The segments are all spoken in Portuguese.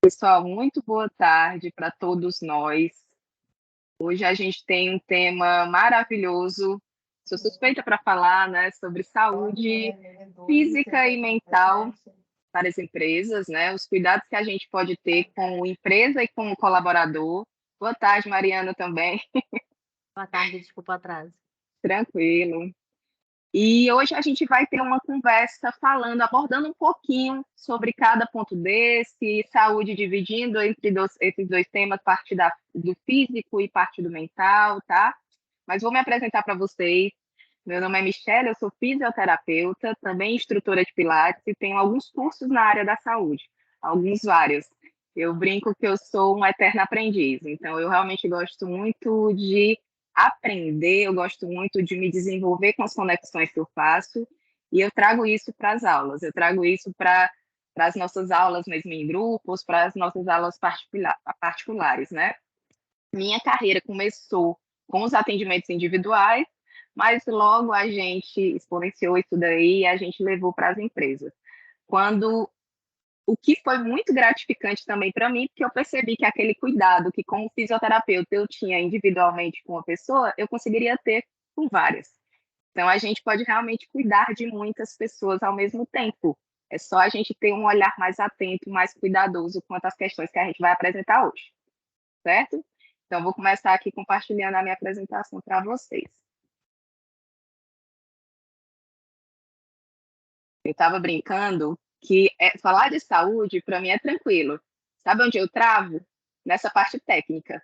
Pessoal, muito boa tarde para todos nós. Hoje a gente tem um tema maravilhoso. Sou suspeita para falar, né, sobre saúde física e mental para as empresas, né? Os cuidados que a gente pode ter com a empresa e com o colaborador. Boa tarde, Mariana, também. Boa tarde, desculpa o atraso. Tranquilo. E hoje a gente vai ter uma conversa abordando um pouquinho sobre cada ponto desse, saúde dividindo esses dois temas, parte do físico e parte do mental, tá? Mas vou me apresentar para vocês. Meu nome é Michelle, eu sou fisioterapeuta, também instrutora de Pilates e tenho alguns cursos na área da saúde, alguns vários. Eu brinco que eu sou uma eterna aprendiz, então eu realmente gosto muito de aprender, eu gosto muito de me desenvolver com as conexões que eu faço, e eu trago isso para as aulas, eu trago isso para as nossas aulas mesmo em grupos, para as nossas aulas particulares, né? Minha carreira começou com os atendimentos individuais, mas logo a gente exponenciou isso daí e a gente levou para as empresas. O que foi muito gratificante também para mim, porque eu percebi que aquele cuidado que como fisioterapeuta eu tinha individualmente com uma pessoa, eu conseguiria ter com várias. Então a gente pode realmente cuidar de muitas pessoas ao mesmo tempo. É só a gente ter um olhar mais atento, mais cuidadoso quanto às questões que a gente vai apresentar hoje, certo? Então vou começar aqui compartilhando a minha apresentação para vocês. Eu estava brincando que falar de saúde, para mim, é tranquilo. Sabe onde eu travo? Nessa parte técnica.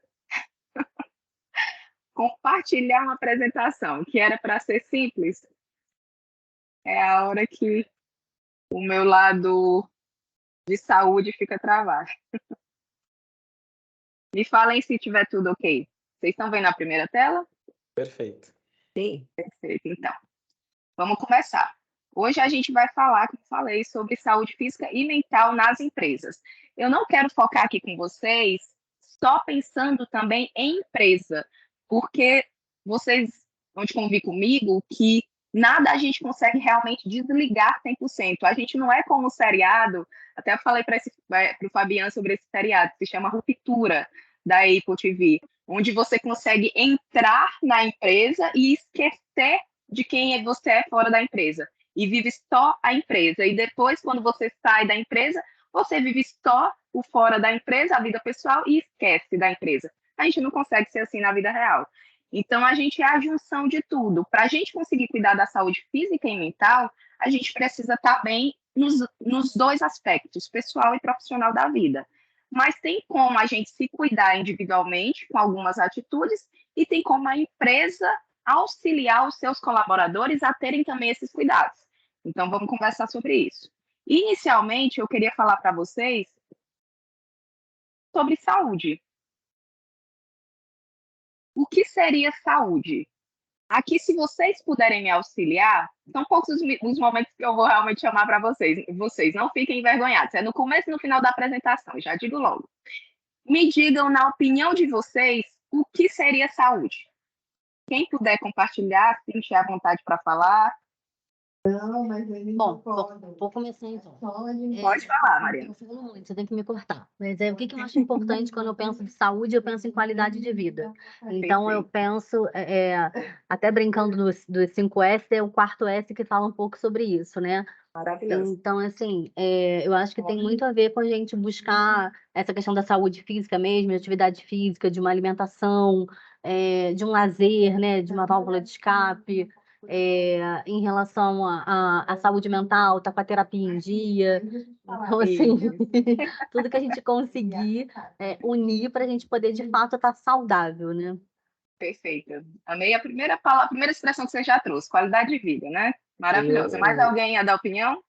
Compartilhar uma apresentação, que era para ser simples, é a hora que o meu lado de saúde fica travado. Me falem se tiver tudo ok. Vocês estão vendo a primeira tela? Perfeito. Sim. Perfeito, então. Vamos começar. Hoje a gente vai falar, como falei, sobre saúde física e mental nas empresas. Eu não quero focar aqui com vocês só pensando também em empresa, porque vocês vão te convir comigo que nada a gente consegue realmente desligar 100%. A gente não é como o seriado, até eu falei para o Fabiano sobre esse seriado, que se chama Ruptura, da Apple TV, onde você consegue entrar na empresa e esquecer de quem você é fora da empresa e vive só a empresa. E depois, quando você sai da empresa, você vive só o fora da empresa, a vida pessoal, e esquece da empresa. A gente não consegue ser assim na vida real. Então, a gente é a junção de tudo. Para a gente conseguir cuidar da saúde física e mental, a gente precisa estar bem nos dois aspectos, pessoal e profissional da vida. Mas tem como a gente se cuidar individualmente, com algumas atitudes, e tem como a empresa auxiliar os seus colaboradores a terem também esses cuidados. Então, vamos conversar sobre isso. Inicialmente, eu queria falar para vocês sobre saúde. O que seria saúde? Aqui, se vocês puderem me auxiliar, são poucos os momentos que eu vou realmente chamar para vocês. Vocês não fiquem envergonhados. É no começo e no final da apresentação, já digo logo. Me digam, na opinião de vocês, o que seria saúde? Quem puder compartilhar, sentir à vontade para falar. Não, mas ele Bom, vou começar então. Pode falar, Mariana. Eu falo muito, você tem que me cortar. Mas o que eu acho importante quando eu penso de saúde, eu penso em qualidade de vida. Então, eu penso, até brincando dos 5S, é o quarto S que fala um pouco sobre isso, né? Maravilhoso. Então, assim, eu acho que tem muito a ver com a gente buscar essa questão da saúde física mesmo, de atividade física, de uma alimentação, de um lazer, né, de uma válvula de escape, em relação à saúde mental, tá com a terapia em dia. Então, assim, tudo que a gente conseguir unir para a gente poder, de fato, estar saudável, né? Perfeita. Amei a primeira palavra, a primeira expressão que você já trouxe, qualidade de vida, né? Maravilhosa. Mais alguém ia dar opinião?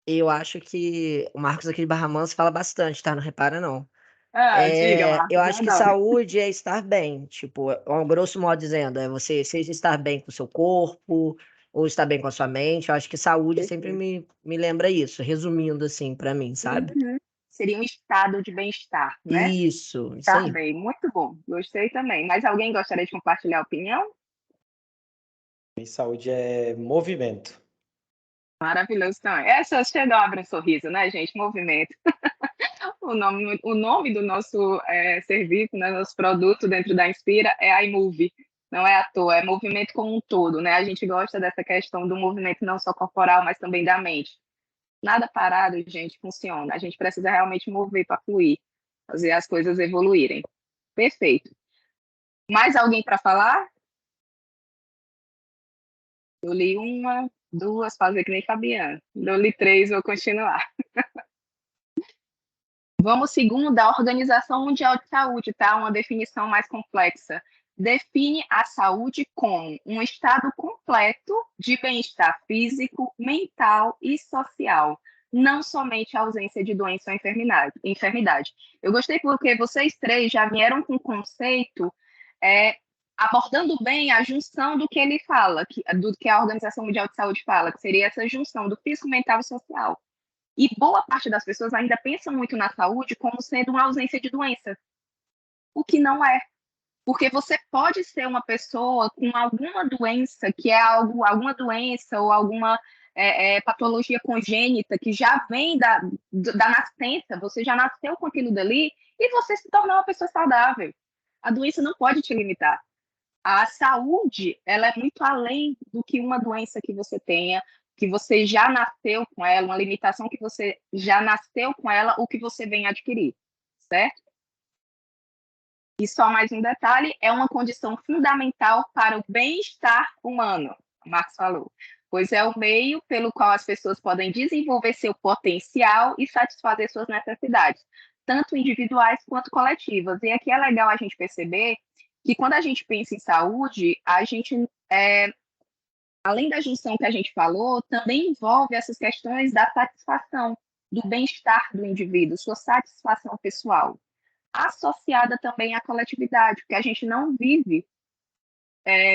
Eu acho que o Marcos aqui de Barra Mansa fala bastante, tá? Não repara, não. Diga, Marcos. Eu acho que saúde é estar bem, tipo, grosso modo dizendo, é você seja estar bem com o seu corpo, ou estar bem com a sua mente. Eu acho que saúde sempre me lembra isso, resumindo assim, pra mim, sabe? Uhum. Seria um estado de bem-estar, né? Isso Estar aí. bem, muito bom. Gostei também. Mas alguém gostaria de compartilhar a opinião? E saúde é movimento. Maravilhoso também. Essa chegou a abrir um sorriso, né, gente? Movimento. O nome do nosso serviço, né, nosso produto dentro da Inspira é iMove. Não é à toa, é movimento como um todo, né? A gente gosta dessa questão do movimento não só corporal, mas também da mente. Nada parado, gente, funciona. A gente precisa realmente mover para fluir, fazer as coisas evoluírem. Perfeito. Mais alguém para falar? Eu li uma, duas, fazer que nem Fabiana. Eu li três, vou continuar. Vamos segundo a Organização Mundial de Saúde, tá? Uma definição mais complexa. Define a saúde como um estado completo de bem-estar físico, mental e social, não somente a ausência de doença ou enfermidade. Eu gostei porque vocês três já vieram com o conceito abordando bem a junção do que ele fala, do que a Organização Mundial de Saúde fala, que seria essa junção do físico, mental e social. E boa parte das pessoas ainda pensa muito na saúde como sendo uma ausência de doença, o que não é. Porque você pode ser uma pessoa com alguma doença, que é alguma doença ou alguma patologia congênita que já vem da nascença, você já nasceu com aquilo dali, e você se tornar uma pessoa saudável. A doença não pode te limitar. A saúde, ela é muito além do que uma doença que você tenha, que você já nasceu com ela, uma limitação que você já nasceu com ela, ou que você vem adquirir, certo? E só mais um detalhe, é uma condição fundamental para o bem-estar humano, o Marx falou, pois é o meio pelo qual as pessoas podem desenvolver seu potencial e satisfazer suas necessidades, tanto individuais quanto coletivas. E aqui é legal a gente perceber que quando a gente pensa em saúde, a gente, além da junção que a gente falou, também envolve essas questões da satisfação, do bem-estar do indivíduo, sua satisfação pessoal, associada também à coletividade, porque a gente não vive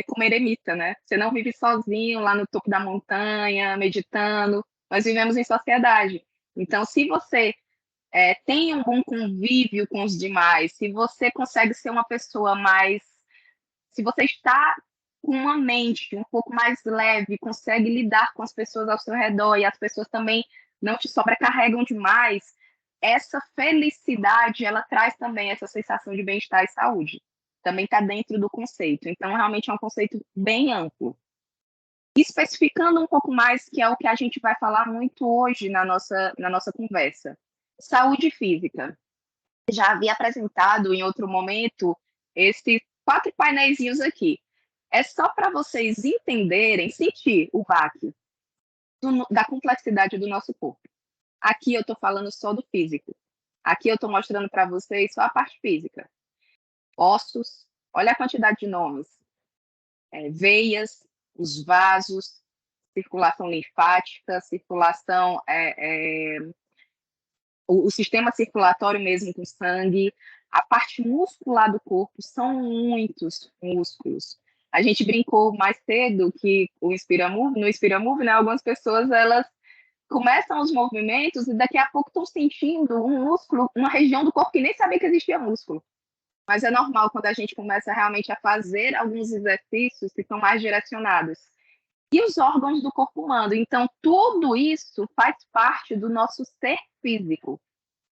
como eremita, né? Você não vive sozinho lá no topo da montanha, meditando, nós vivemos em sociedade. Então, se você tem um bom convívio com os demais, se você consegue ser uma pessoa mais... Se você está com uma mente um pouco mais leve, consegue lidar com as pessoas ao seu redor e as pessoas também não te sobrecarregam demais, essa felicidade, ela traz também essa sensação de bem-estar e saúde. Também está dentro do conceito. Então, realmente é um conceito bem amplo. Especificando um pouco mais, que é o que a gente vai falar muito hoje na nossa conversa. Saúde física. Já havia apresentado em outro momento esses 4 painéis aqui. É só para vocês entenderem, sentir o baque da complexidade do nosso corpo. Aqui eu estou falando só do físico. Aqui eu estou mostrando para vocês só a parte física. Ossos, olha a quantidade de nomes. Veias, os vasos, circulação linfática, circulação... o sistema circulatório mesmo com sangue, a parte muscular do corpo, são muitos músculos. A gente brincou mais cedo que no Inspira Move, né, algumas pessoas elas começam os movimentos e daqui a pouco estão sentindo um músculo, uma região do corpo que nem sabia que existia músculo. Mas é normal quando a gente começa realmente a fazer alguns exercícios que são mais direcionados. E os órgãos do corpo humano. Então, tudo isso faz parte do nosso ser físico.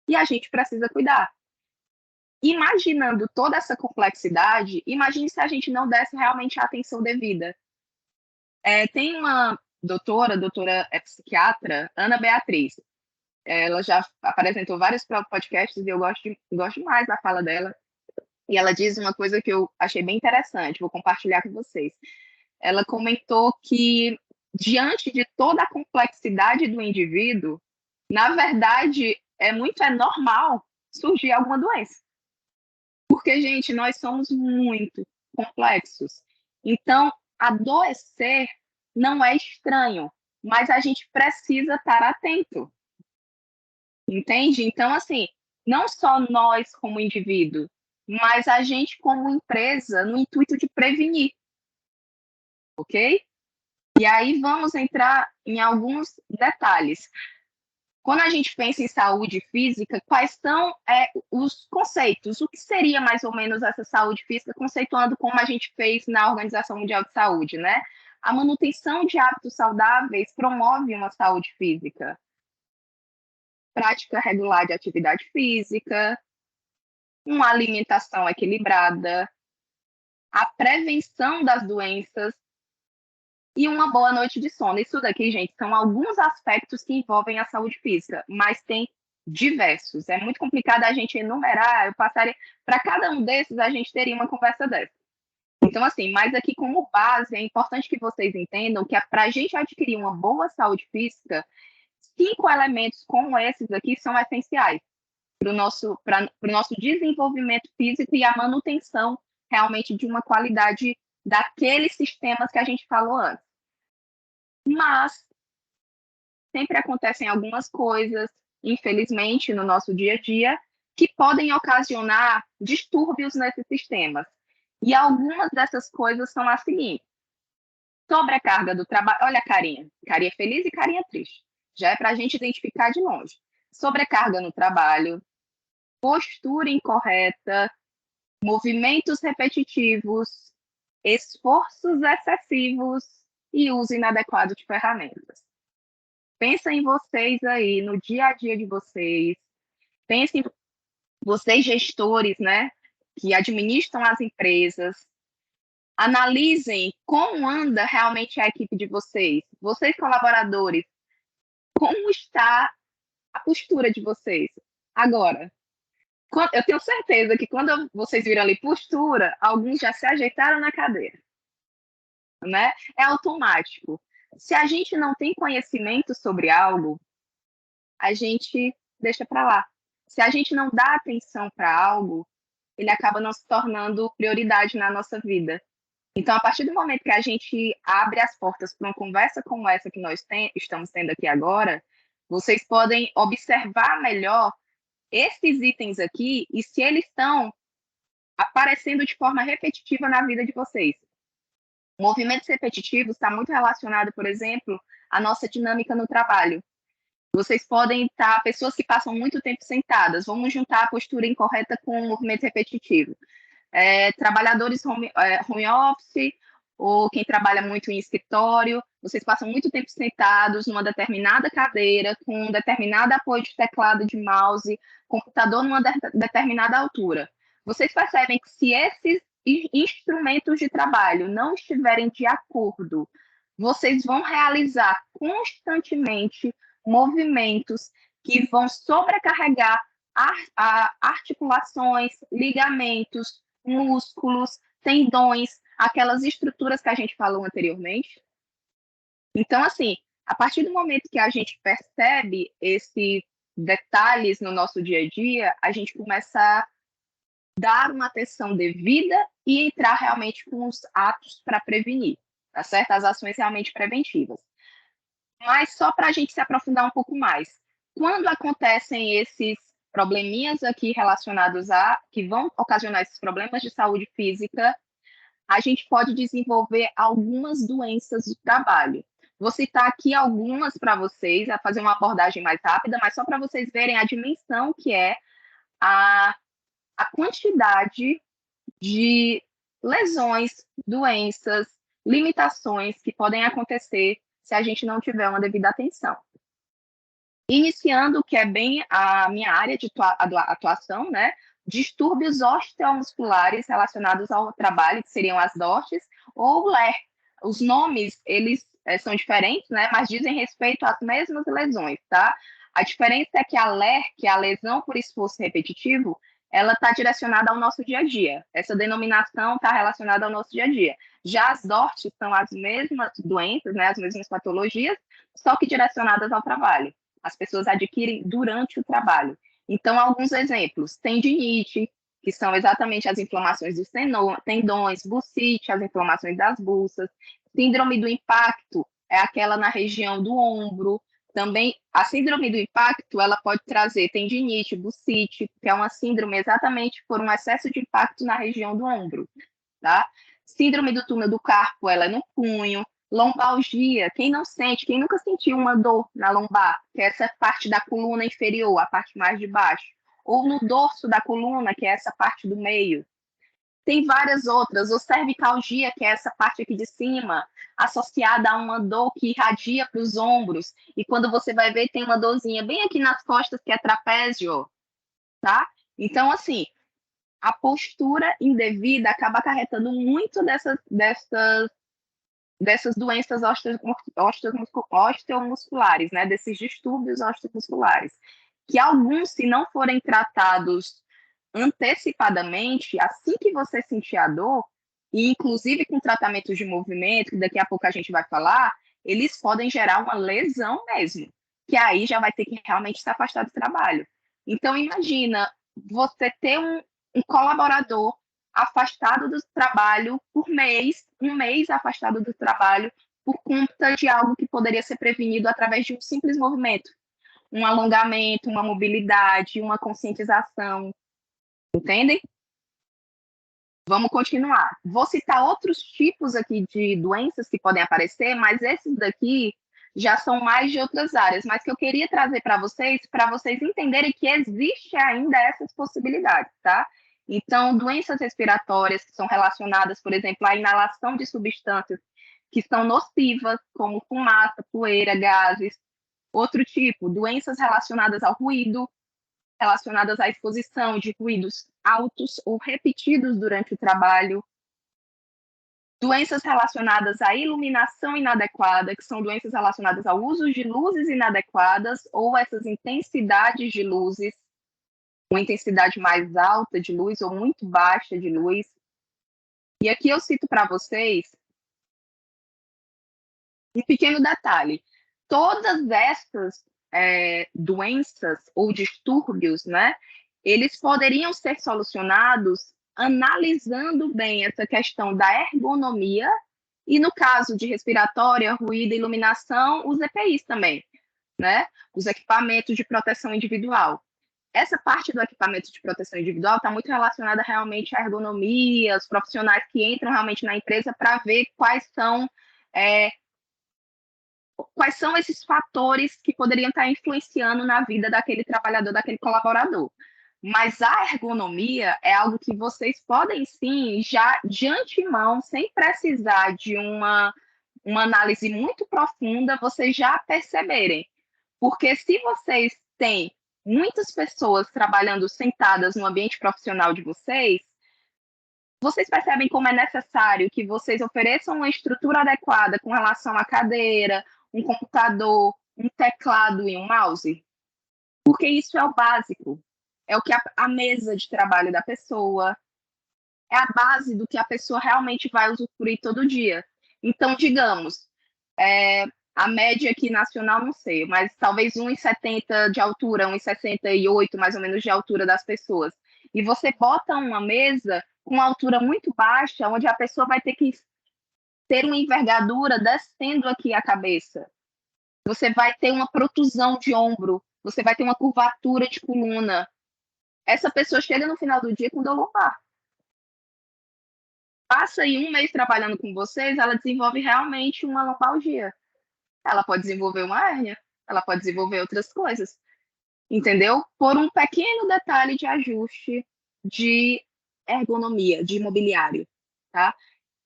E a gente precisa cuidar. Imaginando toda essa complexidade, imagine se a gente não desse realmente a atenção devida. Tem uma doutora psiquiatra, Ana Beatriz. Ela já apresentou vários podcasts e eu gosto mais da fala dela. E ela diz uma coisa que eu achei bem interessante, vou compartilhar com vocês. Ela comentou que, diante de toda a complexidade do indivíduo, na verdade, é normal surgir alguma doença. Porque, gente, nós somos muito complexos. Então, adoecer não é estranho, mas a gente precisa estar atento. Entende? Então, assim, não só nós como indivíduo, mas a gente como empresa no intuito de prevenir. Ok? E aí vamos entrar em alguns detalhes. Quando a gente pensa em saúde física, quais são os conceitos? O que seria mais ou menos essa saúde física, conceituando como a gente fez na Organização Mundial de Saúde, né? A manutenção de hábitos saudáveis promove uma saúde física. prática regular de atividade física, uma alimentação equilibrada, a prevenção das doenças e uma boa noite de sono. Isso daqui, gente, são alguns aspectos que envolvem a saúde física, mas tem diversos. É muito complicado a gente enumerar, eu passaria... Para cada um desses, a gente teria uma conversa dessa. Então, assim, mas aqui como base, é importante que vocês entendam que para a gente adquirir uma boa saúde física, 5 elementos como esses aqui são essenciais para o nosso desenvolvimento físico e a manutenção realmente de uma qualidade daqueles sistemas que a gente falou antes. Mas sempre acontecem algumas coisas, infelizmente, no nosso dia a dia, que podem ocasionar distúrbios nesses sistemas. E algumas dessas coisas são as seguintes: sobrecarga do trabalho. Olha a carinha feliz e carinha triste. Já é para a gente identificar de longe. Sobrecarga no trabalho, postura incorreta, movimentos repetitivos, esforços excessivos e uso inadequado de ferramentas. Pensa em vocês aí, no dia a dia de vocês. Pensem em vocês gestores, né, que administram as empresas. Analisem como anda realmente a equipe de vocês. Vocês, colaboradores, como está a postura de vocês? Agora, eu tenho certeza que quando vocês viram ali postura, alguns já se ajeitaram na cadeira, né? É automático. Se a gente não tem conhecimento sobre algo, a gente deixa para lá. Se a gente não dá atenção para algo, ele acaba não se tornando prioridade na nossa vida. Então, a partir do momento que a gente abre as portas para uma conversa como essa que nós estamos tendo aqui agora, vocês podem observar melhor esses itens aqui e se eles estão aparecendo de forma repetitiva na vida de vocês. Movimentos repetitivos está muito relacionado, por exemplo, à nossa dinâmica no trabalho. Vocês podem estar, pessoas que passam muito tempo sentadas, vamos juntar a postura incorreta com o movimento repetitivo. Trabalhadores home office, ou quem trabalha muito em escritório, vocês passam muito tempo sentados numa determinada cadeira, com um determinado apoio de teclado de mouse, computador numa determinada altura. Vocês percebem que se esses instrumentos de trabalho não estiverem de acordo, vocês vão realizar constantemente movimentos que vão sobrecarregar articulações, ligamentos, músculos, tendões, aquelas estruturas que a gente falou anteriormente. Então, assim, a partir do momento que a gente percebe esses detalhes no nosso dia a dia, a gente começa a dar uma atenção devida e entrar realmente com os atos para prevenir, tá certo? As ações realmente preventivas. Mas só para a gente se aprofundar um pouco mais, quando acontecem esses probleminhas aqui relacionados que vão ocasionar esses problemas de saúde física, a gente pode desenvolver algumas doenças do trabalho. Vou citar aqui algumas para vocês, a fazer uma abordagem mais rápida, mas só para vocês verem a dimensão que é a quantidade de lesões, doenças, limitações que podem acontecer se a gente não tiver uma devida atenção. Iniciando, que é bem a minha área de atuação, né? Distúrbios osteomusculares relacionados ao trabalho, que seriam as DORTs, ou LER. Os nomes, eles são diferentes, né? Mas dizem respeito às mesmas lesões, tá? A diferença é que a LER, que é a lesão por esforço repetitivo, ela está direcionada ao nosso dia a dia. Essa denominação está relacionada ao nosso dia a dia. Já as DORTs são as mesmas doenças, né? As mesmas patologias, só que direcionadas ao trabalho. As pessoas adquirem durante o trabalho. Então, alguns exemplos: tendinite, que são exatamente as inflamações dos tendões, bursite, as inflamações das bursas. Síndrome do impacto é aquela na região do ombro. Também, a síndrome do impacto, ela pode trazer tendinite, bursite, que é uma síndrome exatamente por um excesso de impacto na região do ombro, tá? Síndrome do túnel do carpo, ela é no punho. Lombalgia, quem não sente, quem nunca sentiu uma dor na lombar, que é essa parte da coluna inferior, a parte mais de baixo, ou no dorso da coluna, que é essa parte do meio. tem várias outras. O cervicalgia, que é essa parte aqui de cima, associada a uma dor que irradia para os ombros. E quando você vai ver, tem uma dorzinha bem aqui nas costas, que é trapézio, tá? Então, assim, a postura indevida acaba acarretando muito dessas doenças osteomusculares, né? Desses distúrbios osteomusculares. Que alguns, se não forem tratados antecipadamente, assim que você sentir a dor, e inclusive com tratamentos de movimento, que daqui a pouco a gente vai falar, eles podem gerar uma lesão mesmo, que aí já vai ter que realmente se afastar do trabalho. Então, imagina você ter um colaborador afastado do trabalho por mês, um mês afastado do trabalho por conta de algo que poderia ser prevenido através de um simples movimento, um alongamento, uma mobilidade, uma conscientização. Entendem? Vamos continuar. Vou citar outros tipos aqui de doenças que podem aparecer, mas esses daqui já são mais de outras áreas, mas que eu queria trazer para vocês entenderem que existe ainda essas possibilidades, tá? Então, doenças respiratórias que são relacionadas, por exemplo, à inalação de substâncias que são nocivas, como fumaça, poeira, gases. Outro tipo, doenças relacionadas ao ruído, relacionadas à exposição de ruídos altos ou repetidos durante o trabalho, doenças relacionadas à iluminação inadequada, que são doenças relacionadas ao uso de luzes inadequadas ou essas intensidades de luzes, uma intensidade mais alta de luz ou muito baixa de luz. E aqui eu cito para vocês um pequeno detalhe. Todas essas doenças ou distúrbios, né, eles poderiam ser solucionados analisando bem essa questão da ergonomia e, no caso de respiratória, ruído e iluminação, os EPIs também, né, os equipamentos de proteção individual. Essa parte do equipamento de proteção individual está muito relacionada realmente à ergonomia, os profissionais que entram realmente na empresa para ver quais são esses fatores que poderiam estar influenciando na vida daquele trabalhador, daquele colaborador. Mas a ergonomia é algo que vocês podem sim, já de antemão, sem precisar de uma análise muito profunda, vocês já perceberem. Porque se vocês têm muitas pessoas trabalhando sentadas no ambiente profissional de vocês percebem como é necessário que vocês ofereçam uma estrutura adequada com relação à cadeira, um computador, um teclado e um mouse? Porque isso é o básico. É o que a mesa de trabalho da pessoa, é a base do que a pessoa realmente vai usufruir todo dia. Então, digamos, a média aqui nacional, não sei, mas talvez 1,70 de altura, 1,68 mais ou menos de altura das pessoas. E você bota uma mesa com uma altura muito baixa, onde a pessoa vai ter que ter uma envergadura descendo aqui a cabeça. Você vai ter uma protusão de ombro, você vai ter uma curvatura de coluna. Essa pessoa chega no final do dia com dor lombar. Passa aí um mês trabalhando com vocês, ela desenvolve realmente uma lombalgia. Ela pode desenvolver uma hérnia, ela pode desenvolver outras coisas, entendeu? Por um pequeno detalhe de ajuste de ergonomia, de mobiliário, tá?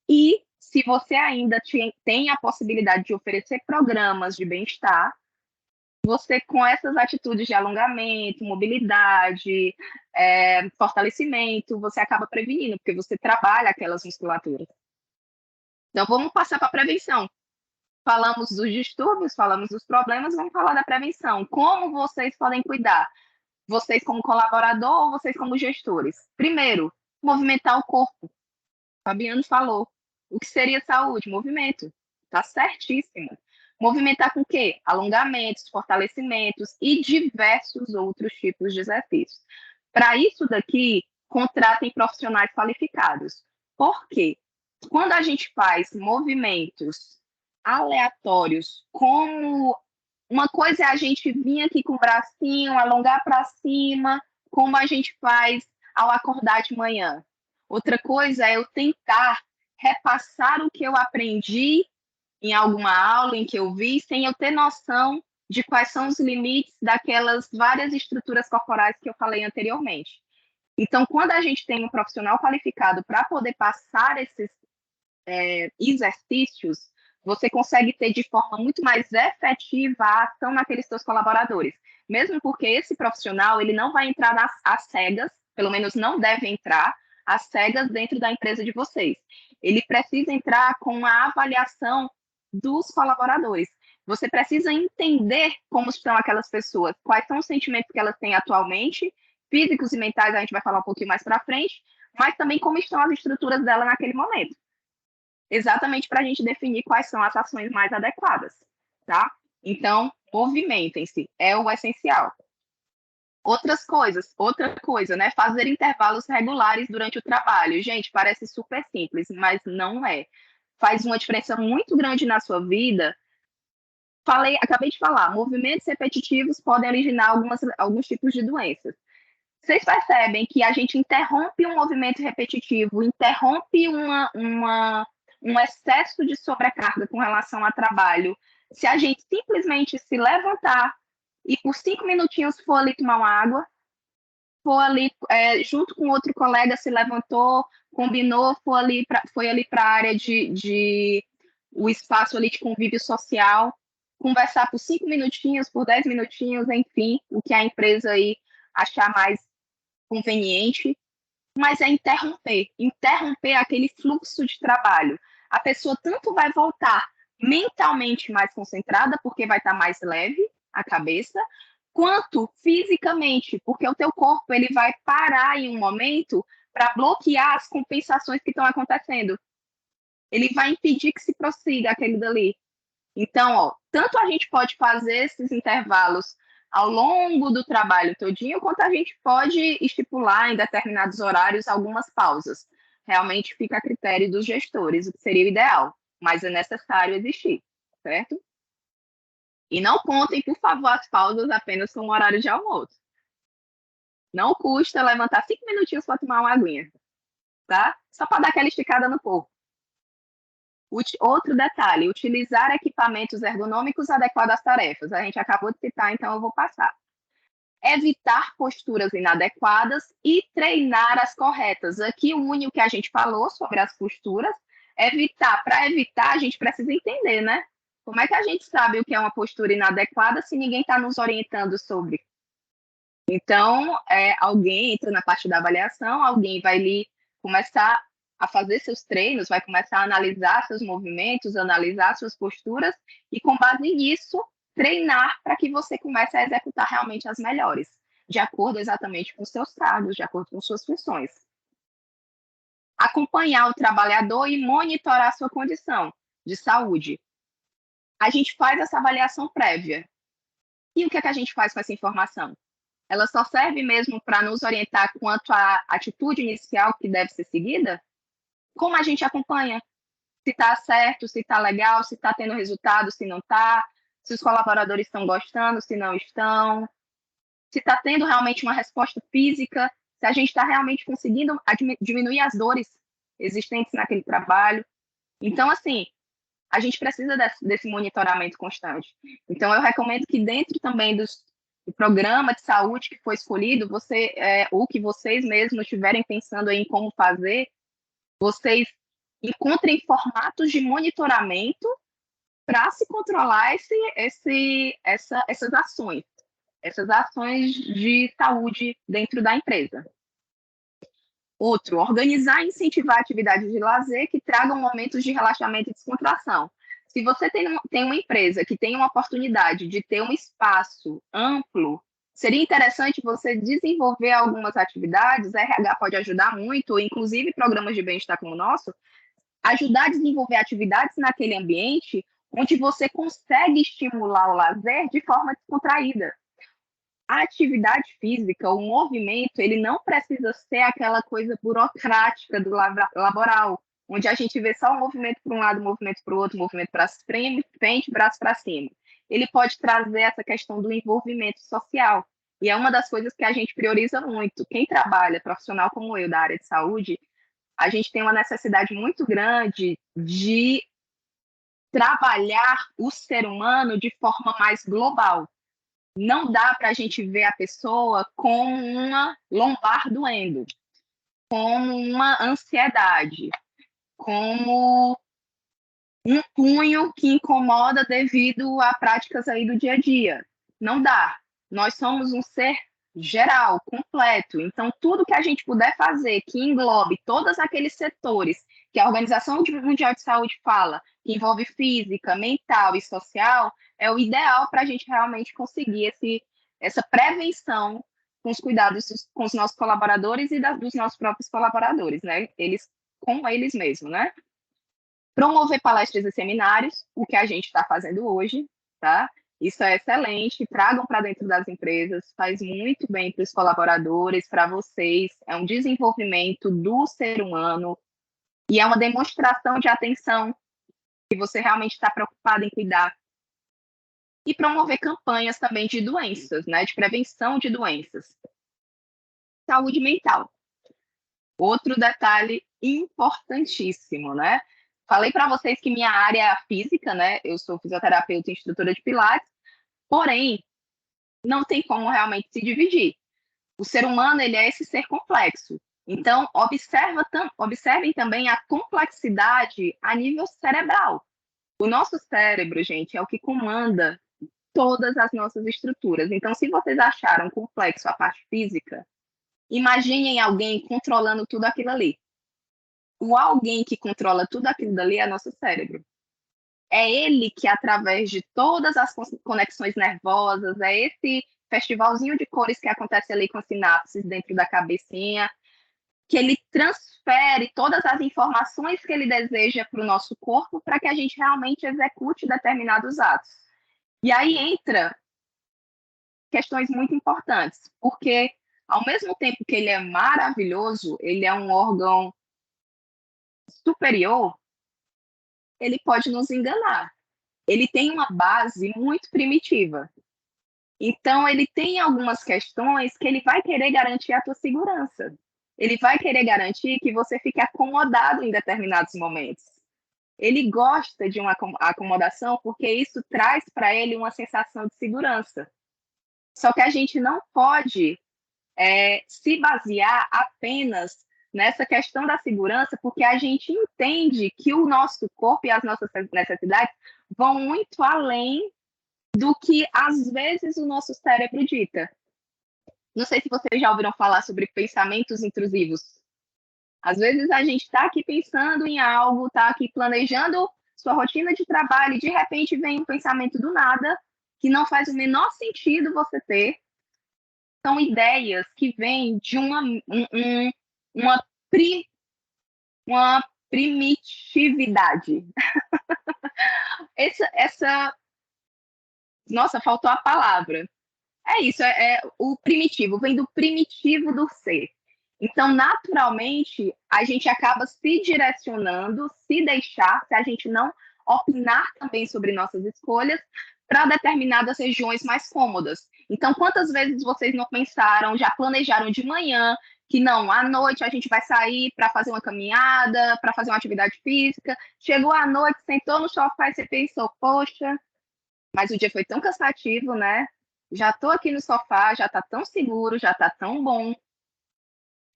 E se você ainda tem a possibilidade de oferecer programas de bem-estar, você, com essas atitudes de alongamento, mobilidade, fortalecimento, você acaba prevenindo, porque você trabalha aquelas musculaturas. Então, vamos passar para a prevenção. Falamos dos distúrbios, falamos dos problemas, vamos falar da prevenção. Como vocês podem cuidar? Vocês como colaborador ou vocês como gestores? Primeiro, movimentar o corpo. O Fabiano falou. O que seria saúde? Movimento. Tá certíssimo. Movimentar com o quê? Alongamentos, fortalecimentos e diversos outros tipos de exercícios. Para isso daqui, contratem profissionais qualificados. Por quê? Quando a gente faz movimentos aleatórios, como uma coisa é a gente vir aqui com o bracinho, alongar para cima, como a gente faz ao acordar de manhã. Outra coisa é eu tentar repassar o que eu aprendi em alguma aula em que eu vi, sem eu ter noção de quais são os limites daquelas várias estruturas corporais que eu falei anteriormente. Então, quando a gente tem um profissional qualificado para poder passar esses exercícios, você consegue ter de forma muito mais efetiva a ação naqueles seus colaboradores. Mesmo porque esse profissional, ele não vai entrar às cegas, pelo menos não deve entrar às cegas dentro da empresa de vocês. Ele precisa entrar com a avaliação dos colaboradores. Você precisa entender como estão aquelas pessoas, quais são os sentimentos que elas têm atualmente, físicos e mentais, a gente vai falar um pouquinho mais para frente, mas também como estão as estruturas dela naquele momento. Exatamente para a gente definir quais são as ações mais adequadas, tá? Então, movimentem-se, é o essencial. Outra coisa, né? Fazer intervalos regulares durante o trabalho. Gente, parece super simples, mas não é. Faz uma diferença muito grande na sua vida. Acabei de falar, movimentos repetitivos podem originar alguns tipos de doenças. Vocês percebem que a gente interrompe um movimento repetitivo, interrompe um excesso de sobrecarga com relação ao trabalho. Se a gente simplesmente se levantar e por 5 minutinhos for ali tomar uma água, for ali junto com outro colega, se levantou, combinou, foi ali para a área de o espaço ali de convívio social, conversar por 5 minutinhos, por 10 minutinhos, enfim, o que a empresa aí achar mais conveniente, mas é interromper aquele fluxo de trabalho. A pessoa tanto vai voltar mentalmente mais concentrada, porque vai estar mais leve a cabeça, quanto fisicamente, porque o teu corpo ele vai parar em um momento para bloquear as compensações que estão acontecendo. Ele vai impedir que se prossiga aquele dali. Então, ó, tanto a gente pode fazer esses intervalos ao longo do trabalho todinho, quanto a gente pode estipular em determinados horários algumas pausas. Realmente fica a critério dos gestores, o que seria o ideal, mas é necessário existir, certo? E não contem, por favor, as pausas apenas com o horário de almoço. Não custa levantar 5 minutinhos para tomar uma aguinha, tá? Só para dar aquela esticada no corpo. Outro detalhe, utilizar equipamentos ergonômicos adequados às tarefas. A gente acabou de citar, então eu vou passar. Evitar posturas inadequadas e treinar as corretas. Aqui une o que a gente falou sobre as posturas. Para evitar, a gente precisa entender, né? Como é que a gente sabe o que é uma postura inadequada se ninguém está nos orientando sobre? Então, alguém entra na parte da avaliação, alguém vai ali começar a fazer seus treinos, vai começar a analisar seus movimentos, analisar suas posturas e, com base nisso, treinar para que você comece a executar realmente as melhores, de acordo exatamente com seus cargos, de acordo com suas funções. Acompanhar o trabalhador e monitorar sua condição de saúde. A gente faz essa avaliação prévia. E o que é que a gente faz com essa informação? Ela só serve mesmo para nos orientar quanto à atitude inicial que deve ser seguida? Como a gente acompanha? Se está certo, se está legal, se está tendo resultado, se não está, se os colaboradores estão gostando, se não estão, se está tendo realmente uma resposta física, se a gente está realmente conseguindo diminuir as dores existentes naquele trabalho. Então, assim, a gente precisa desse monitoramento constante. Então, eu recomendo que dentro também do programa de saúde que foi escolhido, ou que vocês mesmos estiverem pensando em como fazer, vocês encontrem formatos de monitoramento para se controlar essas ações de saúde dentro da empresa. Outro, organizar e incentivar atividades de lazer que tragam momentos de relaxamento e descontração. Se você tem uma empresa que tem uma oportunidade de ter um espaço amplo, seria interessante você desenvolver algumas atividades, a RH pode ajudar muito, ou inclusive programas de bem-estar como o nosso, ajudar a desenvolver atividades naquele ambiente onde você consegue estimular o lazer de forma descontraída. A atividade física, o movimento, ele não precisa ser aquela coisa burocrática do laboral, onde a gente vê só o movimento para um lado, o movimento para o outro, o movimento para frente, braço para cima. Ele pode trazer essa questão do envolvimento social. E é uma das coisas que a gente prioriza muito. Quem trabalha, profissional como eu, da área de saúde, a gente tem uma necessidade muito grande de trabalhar o ser humano de forma mais global. Não dá para a gente ver a pessoa como uma lombar doendo, como uma ansiedade, como um punho que incomoda devido a práticas aí do dia a dia. Não dá. Nós somos um ser geral, completo. Então, tudo que a gente puder fazer que englobe todos aqueles setores que a Organização Mundial de Saúde fala, que envolve física, mental e social, é o ideal para a gente realmente conseguir essa prevenção com os cuidados com os nossos colaboradores e dos nossos próprios colaboradores, né? Com eles mesmos, né? Promover palestras e seminários, o que a gente está fazendo hoje, tá? Isso é excelente, tragam para dentro das empresas, faz muito bem para os colaboradores, para vocês, é um desenvolvimento do ser humano e é uma demonstração de atenção que você realmente está preocupado em cuidar. E promover campanhas também de doenças, né? De prevenção de doenças. Saúde mental. Outro detalhe importantíssimo, né? Falei para vocês que minha área é a física, né? Eu sou fisioterapeuta e instrutora de pilates, porém, não tem como realmente se dividir. O ser humano, ele é esse ser complexo. Então, observem também a complexidade a nível cerebral. O nosso cérebro, gente, é o que comanda todas as nossas estruturas. Então, se vocês acharam complexo a parte física, imaginem alguém controlando tudo aquilo ali. O alguém que controla tudo aquilo dali é nosso cérebro. É ele que, através de todas as conexões nervosas, é esse festivalzinho de cores que acontece ali com as sinapses dentro da cabecinha, que ele transfere todas as informações que ele deseja para o nosso corpo para que a gente realmente execute determinados atos. E aí entra questões muito importantes, porque ao mesmo tempo que ele é maravilhoso, ele é um órgão superior, ele pode nos enganar. Ele tem uma base muito primitiva. Então, ele tem algumas questões que ele vai querer garantir a tua segurança. Ele vai querer garantir que você fique acomodado em determinados momentos. Ele gosta de uma acomodação porque isso traz para ele uma sensação de segurança. Só que a gente não pode se basear apenas nessa questão da segurança, porque a gente entende que o nosso corpo e as nossas necessidades vão muito além do que, às vezes, o nosso cérebro dita. Não sei se vocês já ouviram falar sobre pensamentos intrusivos. Às vezes a gente está aqui pensando em algo, está aqui planejando sua rotina de trabalho e, de repente, vem um pensamento do nada que não faz o menor sentido você ter. São ideias que vêm de uma primitividade. Nossa, faltou a palavra. É isso, o primitivo, vem do primitivo do ser. Então, naturalmente, a gente acaba se direcionando, se a gente não opinar também sobre nossas escolhas, para determinadas regiões mais cômodas. Então, quantas vezes vocês não pensaram, já planejaram de manhã, que não, à noite a gente vai sair para fazer uma caminhada, para fazer uma atividade física, chegou à noite, sentou no sofá e você pensou, poxa, mas o dia foi tão cansativo, né? Já estou aqui no sofá, já está tão seguro, já está tão bom.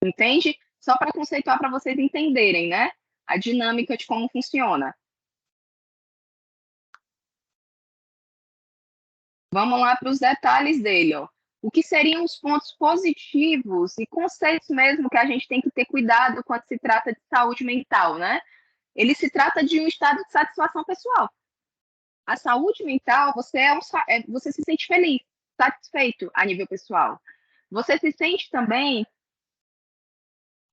Entende? Só para conceituar para vocês entenderem, né? A dinâmica de como funciona. Vamos lá para os detalhes dele, ó. O que seriam os pontos positivos e conceitos mesmo que a gente tem que ter cuidado quando se trata de saúde mental, né? Ele se trata de um estado de satisfação pessoal. A saúde mental, você se sente feliz, satisfeito a nível pessoal. Você se sente também,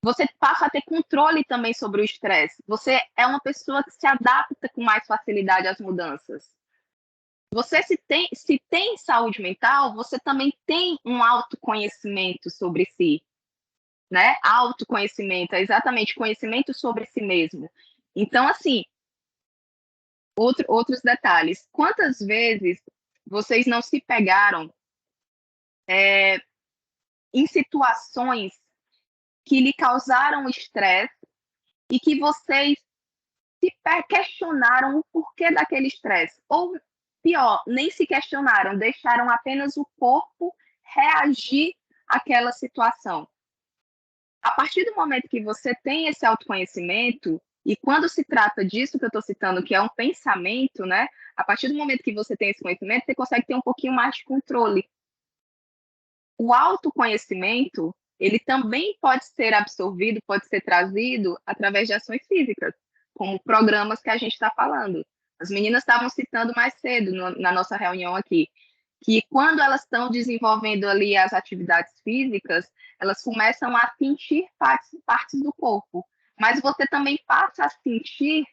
você passa a ter controle também sobre o estresse. Você é uma pessoa que se adapta com mais facilidade às mudanças. Você se tem saúde mental, você também tem um autoconhecimento sobre si, né? Autoconhecimento, é exatamente conhecimento sobre si mesmo. Então, assim, outros detalhes. Quantas vezes vocês não se pegaram em situações que lhe causaram estresse e que vocês se questionaram o porquê daquele estresse? Ou pior, nem se questionaram, deixaram apenas o corpo reagir àquela situação. A partir do momento que você tem esse autoconhecimento, e quando se trata disso que eu estou citando, que é um pensamento, né? A partir do momento que você tem esse conhecimento, você consegue ter um pouquinho mais de controle. O autoconhecimento, ele também pode ser absorvido, pode ser trazido através de ações físicas, como programas que a gente está falando. As meninas estavam citando mais cedo na nossa reunião aqui, que quando elas estão desenvolvendo ali as atividades físicas, elas começam a sentir partes do corpo, mas você também passa a sentir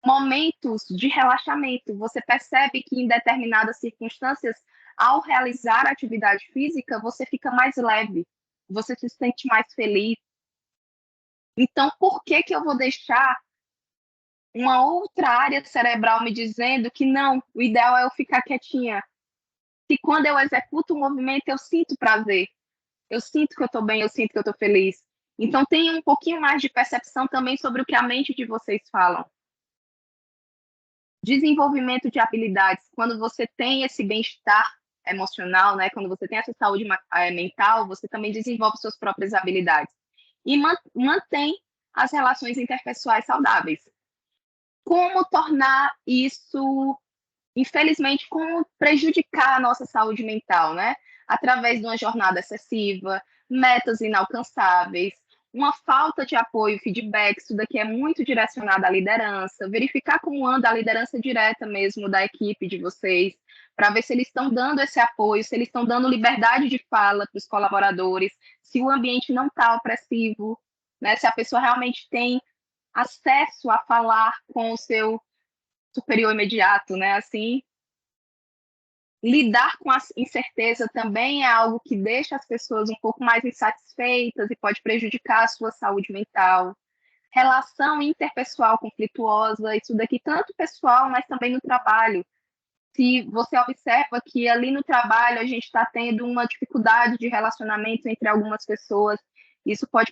momentos de relaxamento. Você percebe que em determinadas circunstâncias, ao realizar a atividade física, você fica mais leve, você se sente mais feliz. Então, por que eu vou deixar uma outra área cerebral me dizendo que não, o ideal é eu ficar quietinha? Se quando eu executo o movimento, eu sinto prazer, eu sinto que eu estou bem, eu sinto que eu estou feliz. Então, tenha um pouquinho mais de percepção também sobre o que a mente de vocês falam. Desenvolvimento de habilidades, quando você tem esse bem-estar emocional, né? Quando você tem essa saúde mental, você também desenvolve suas próprias habilidades. E mantém as relações interpessoais saudáveis. Como tornar isso, infelizmente, como prejudicar a nossa saúde mental, né? Através de uma jornada excessiva, metas inalcançáveis, uma falta de apoio, feedback, isso daqui é muito direcionado à liderança, verificar como anda a liderança direta mesmo da equipe de vocês, para ver se eles estão dando esse apoio, se eles estão dando liberdade de fala para os colaboradores, se o ambiente não está opressivo, né? Se a pessoa realmente tem acesso a falar com o seu superior imediato, né? Assim, lidar com a incerteza também é algo que deixa as pessoas um pouco mais insatisfeitas e pode prejudicar a sua saúde mental. Relação interpessoal conflituosa, isso daqui tanto pessoal, mas também no trabalho. Se você observa que ali no trabalho a gente está tendo uma dificuldade de relacionamento entre algumas pessoas, isso pode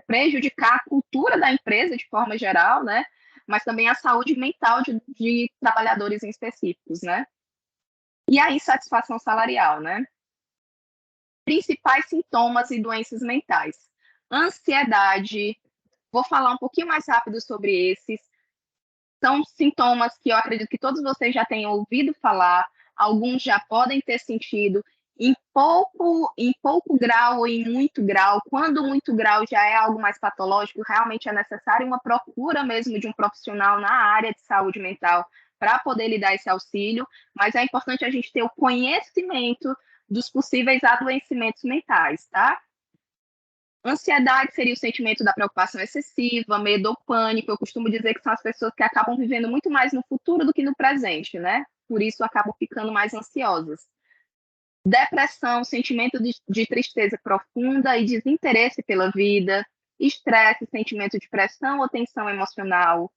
prejudicar a cultura da empresa de forma geral, né? Mas também a saúde mental de trabalhadores em específicos, né? E a insatisfação salarial, né? Principais sintomas e doenças mentais. Ansiedade, vou falar um pouquinho mais rápido sobre esses. São sintomas que eu acredito que todos vocês já tenham ouvido falar, alguns já podem ter sentido, em pouco grau ou em muito grau. Quando muito grau já é algo mais patológico, realmente é necessário uma procura mesmo de um profissional na área de saúde mental para poder lhe dar esse auxílio, mas é importante a gente ter o conhecimento dos possíveis adoecimentos mentais, tá? Ansiedade seria o sentimento da preocupação excessiva, medo ou pânico. Eu costumo dizer que são as pessoas que acabam vivendo muito mais no futuro do que no presente, né? Por isso acabam ficando mais ansiosas. Depressão, sentimento de tristeza profunda e desinteresse pela vida. Estresse, sentimento de pressão ou tensão emocional.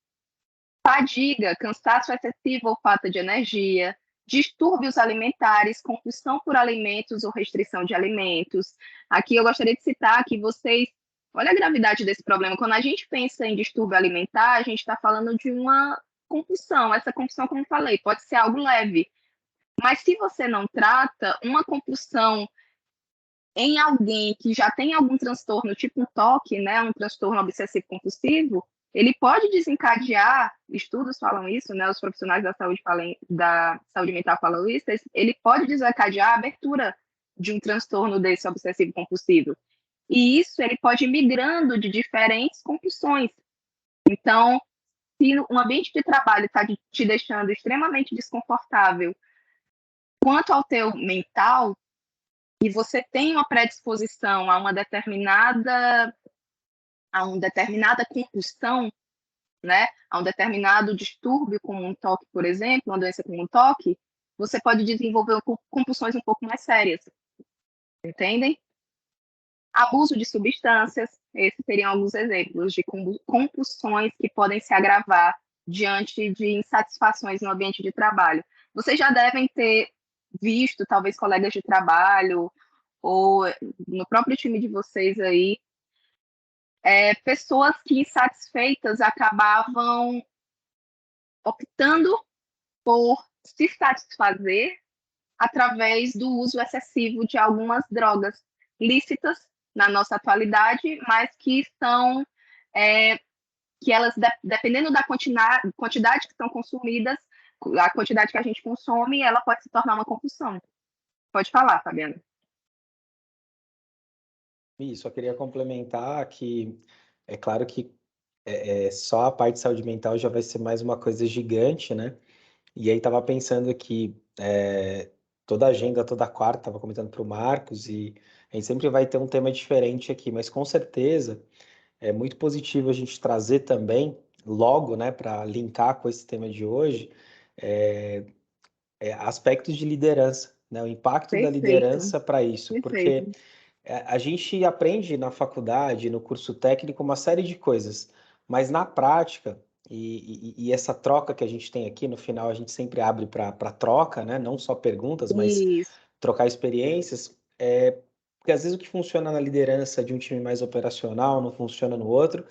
Fadiga, cansaço excessivo ou falta de energia. Distúrbios alimentares, compulsão por alimentos ou restrição de alimentos. Aqui eu gostaria de citar que vocês, olha a gravidade desse problema. Quando a gente pensa em distúrbio alimentar, a gente está falando de uma compulsão. Essa compulsão, como eu falei, pode ser algo leve. Mas se você não trata, uma compulsão em alguém que já tem algum transtorno, tipo um TOC, né, um transtorno obsessivo compulsivo, ele pode desencadear, estudos falam isso, né, os profissionais da saúde mental falam isso, ele pode desencadear a abertura de um transtorno desse obsessivo compulsivo. E isso ele pode ir migrando de diferentes compulsões. Então, se um ambiente de trabalho está te deixando extremamente desconfortável quanto ao teu mental, e você tem uma predisposição a uma determinada compulsão, né, a um determinado distúrbio como um TOC, por exemplo, uma doença como um TOC, você pode desenvolver compulsões um pouco mais sérias, entendem? Abuso de substâncias, esses seriam alguns exemplos de compulsões que podem se agravar diante de insatisfações no ambiente de trabalho. Vocês já devem ter visto, talvez, colegas de trabalho ou no próprio time de vocês aí, pessoas que insatisfeitas acabavam optando por se satisfazer através do uso excessivo de algumas drogas lícitas na nossa atualidade, mas que são, que elas, dependendo da quantidade que são consumidas, a quantidade que a gente consome, ela pode se tornar uma compulsão. Pode falar, Fabiana. Só queria complementar que é claro que só a parte de saúde mental já vai ser mais uma coisa gigante, né? E aí estava pensando que toda agenda, toda quarta, estava comentando para o Marcos, e a gente sempre vai ter um tema diferente aqui, mas com certeza é muito positivo a gente trazer também, logo, né, para linkar com esse tema de hoje, aspectos de liderança, né? O impacto da Perfeito, liderança para isso, porque perfeito. a gente aprende na faculdade, no curso técnico, uma série de coisas, mas na prática, e essa troca que a gente tem aqui, no final a gente sempre abre para troca, né? Não só perguntas, mas Isso, trocar experiências, porque às vezes o que funciona na liderança de um time mais operacional não funciona no outro,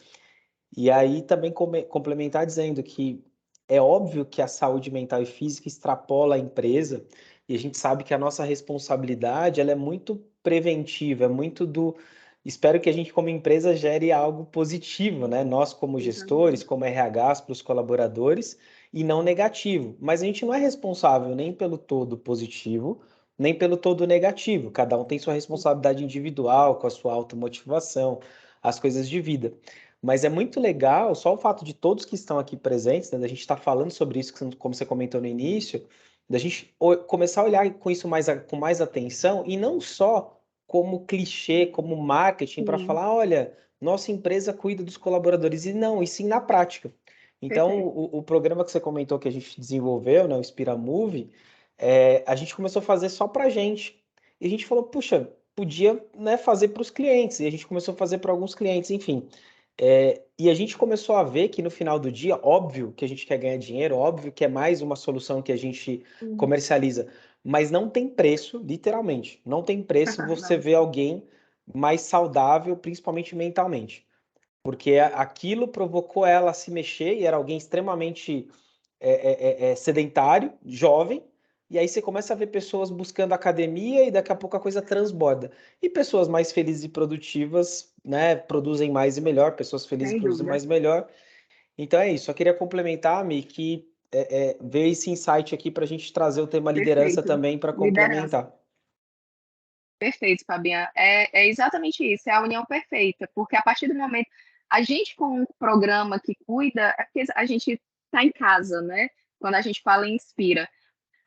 e aí também complementar dizendo que é óbvio que a saúde mental e física extrapola a empresa, e a gente sabe que a nossa responsabilidade ela é muito preventiva, é muito do. Espero que a gente, como empresa, gere algo positivo, né? Nós, como gestores, como RHs para os colaboradores, e não negativo. Mas a gente não é responsável nem pelo todo positivo, nem pelo todo negativo. Cada um tem sua responsabilidade individual, com a sua automotivação, as coisas de vida. Mas é muito legal, só o fato de todos que estão aqui presentes, né, da gente estar falando sobre isso, como você comentou no início, da gente começar a olhar com isso com mais atenção, e não só como clichê, como marketing, para sim, falar, olha, nossa empresa cuida dos colaboradores, e não, e sim na prática. Então, perfeito. o programa que você comentou que a gente desenvolveu, né, o Inspira Move, a gente começou a fazer só para a gente. E a gente falou, puxa, podia, né, fazer para os clientes, e a gente começou a fazer para alguns clientes, enfim. E a gente começou a ver que no final do dia, óbvio que a gente quer ganhar dinheiro, óbvio que é mais uma solução que a gente comercializa, mas não tem preço, literalmente, não tem preço você Não, ver alguém mais saudável, principalmente mentalmente, porque aquilo provocou ela a se mexer, e era alguém extremamente sedentário, jovem, e aí você começa a ver pessoas buscando academia, e daqui a pouco a coisa transborda. E pessoas mais felizes e produtivas, né, produzem mais e melhor, pessoas felizes sem produzem dúvida. mais e melhor. Então é isso, só queria complementar, Mi, que veio esse insight aqui para a gente trazer o tema liderança Perfeito. também para Liderança. complementar. Perfeito, Fabiana. É exatamente isso, é a união perfeita, porque a partir do momento, a gente com um programa que cuida, é porque a gente está em casa, né? Quando a gente fala em Inspira.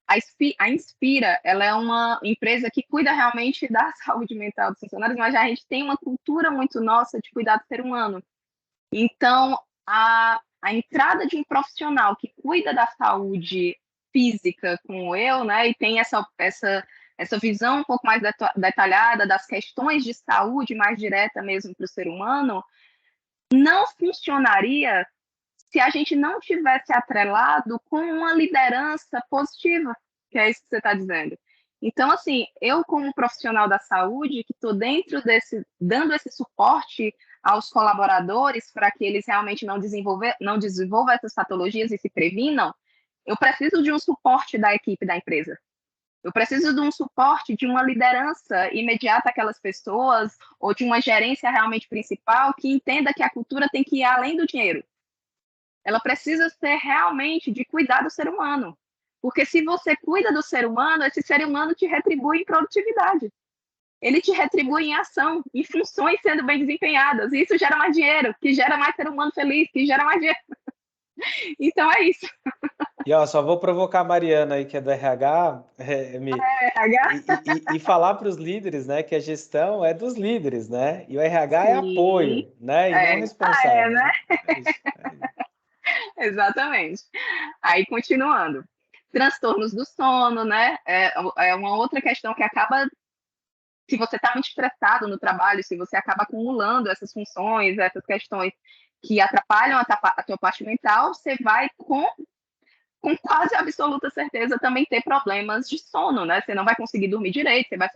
A Inspira, ela é uma empresa que cuida realmente da saúde mental dos funcionários, mas a gente tem uma cultura muito nossa de cuidar do ser humano. Então, a entrada de um profissional que cuida da saúde física como eu, né, e tem essa visão um pouco mais detalhada das questões de saúde mais direta mesmo para o ser humano, não funcionaria se a gente não tivesse atrelado com uma liderança positiva, que é isso que você está dizendo. Então, assim, eu como profissional da saúde, que estou dentro dando esse suporte aos colaboradores para que eles realmente não desenvolvam essas patologias e se previnam, eu preciso de um suporte da equipe da empresa. Eu preciso de um suporte de uma liderança imediata àquelas pessoas, ou de uma gerência realmente principal que entenda que a cultura tem que ir além do dinheiro. Ela precisa ser realmente de cuidar do ser humano. Porque se você cuida do ser humano, esse ser humano te retribui em produtividade. Ele te retribui em ação, em funções sendo bem desempenhadas. E isso gera mais dinheiro, que gera mais ser humano feliz, que gera mais dinheiro. Então é isso. E ó, só vou provocar a Mariana aí, que é do RH, Mi, RH? e falar para os líderes, né, que a gestão é dos líderes, né? E o RH é Sim. apoio, né? E não responsável, Né? né? É isso. Exatamente. Aí, continuando. Transtornos do sono, né? É uma outra questão que acaba, se você está muito estressado no trabalho, se você acaba acumulando essas funções, essas questões que atrapalham a tua parte mental, você vai com quase absoluta certeza também ter problemas de sono, né? Você não vai conseguir dormir direito, você vai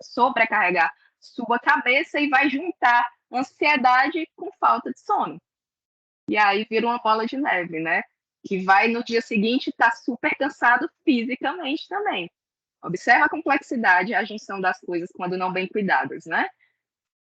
sobrecarregar sua cabeça e vai juntar ansiedade com falta de sono. E aí vira uma bola de neve, né? que vai no dia seguinte estar super cansado fisicamente também. Observa a complexidade e a junção das coisas quando não bem cuidadas, né?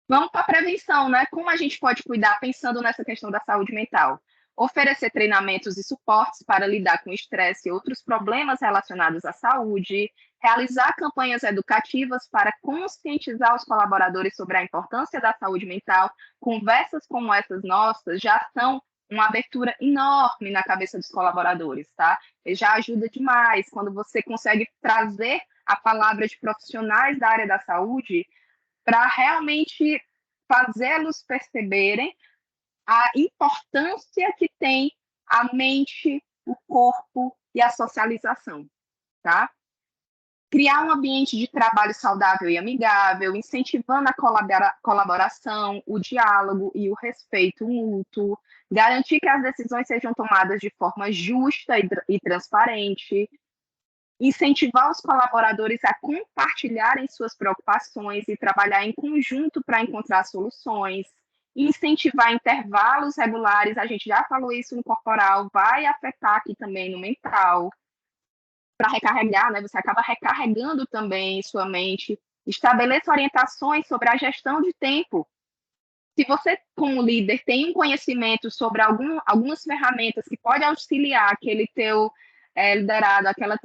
Vamos para a prevenção, né? Como a gente pode cuidar pensando nessa questão da saúde mental? Oferecer treinamentos e suportes para lidar com estresse e outros problemas relacionados à saúde, realizar campanhas educativas para conscientizar os colaboradores sobre a importância da saúde mental. Conversas como essas nossas já são uma abertura enorme na cabeça dos colaboradores, tá? E já ajuda demais quando você consegue trazer a palavra de profissionais da área da saúde para realmente fazê-los perceberem a importância que tem a mente, o corpo e a socialização, tá? Criar um ambiente de trabalho saudável e amigável, incentivando a colaboração, o diálogo e o respeito mútuo, garantir que as decisões sejam tomadas de forma justa e transparente, incentivar os colaboradores a compartilharem suas preocupações e trabalhar em conjunto para encontrar soluções, incentivar intervalos regulares, a gente já falou isso no corporal, vai afetar aqui também no mental, para recarregar, né? Você acaba recarregando também sua mente, estabeleça orientações sobre a gestão de tempo. Se você, como líder, tem um conhecimento sobre algumas ferramentas que pode auxiliar aquele teu liderado, aquela